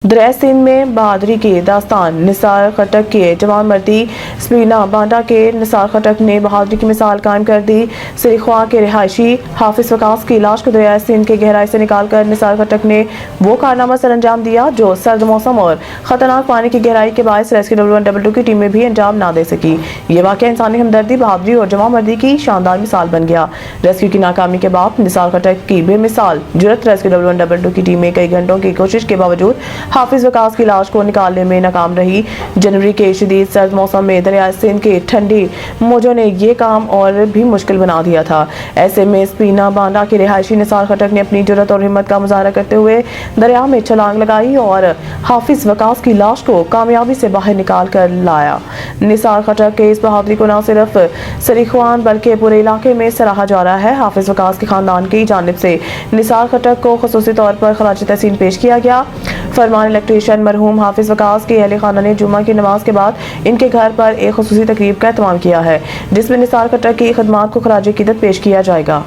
دریا سندھ میں بہادری کی داستان نثار خٹک کے جوان مردی سپینا بانڈا کے نثار خٹک نے بہادری کی مثال قائم کر دی۔ سریخواں کے رہائشی حافظ وقاص کی لاش کو دریائے سندھ کے گہرائی سے نکال کر نثار خٹک نے وہ کارنامہ سر انجام دیا جو سرد موسم اور خطرناک پانی کی گہرائی کے باعث ریسکیو 122 کی ٹیمیں بھی انجام نہ دے سکی۔ یہ واقعہ انسانی ہمدردی، بہادری اور جوان مردی کی شاندار مثال بن گیا۔ ریسکیو کی ناکامی کے بعد نثار خٹک کی بے مثال جرأت ریسکیو 122 کی ٹیمیں کئی گھنٹوں کی کوشش کے باوجود حافظ وقاص کی لاش کو نکالنے میں ناکام رہی۔ جنوری کے شدید سرد موسم میں دریائے سندھ کی ٹھنڈی موجوں نے یہ کام اور بھی مشکل بنا دیا تھا۔ ایسے میں سپینا بانڈا کے رہائشی نثار خٹک نے اپنی جرأت اور ہمت کا مظاہرہ کرتے ہوئے دریا میں چھلانگ لگائی اور حافظ وقاص کی لاش کو کامیابی سے باہر نکال کر لایا۔ نثار خٹک کے اس بہادری کو نہ صرف سریخوان بلکہ پورے علاقے میں سراہا جا رہا ہے۔ حافظ وقاص کے خاندان کی جانب سے نثار خٹک کو خصوصی طور پر خراج تحسین پیش کیا گیا۔ فرمان الیکٹریشین مرحوم حافظ وقاص کے اہل خانہ نے جمعہ کی نماز کے بعد ان کے گھر پر ایک خصوصی تقریب کا اہتمام کیا ہے جس میں نثار خٹک کی خدمات کو خراج عقیدت پیش کیا جائے گا۔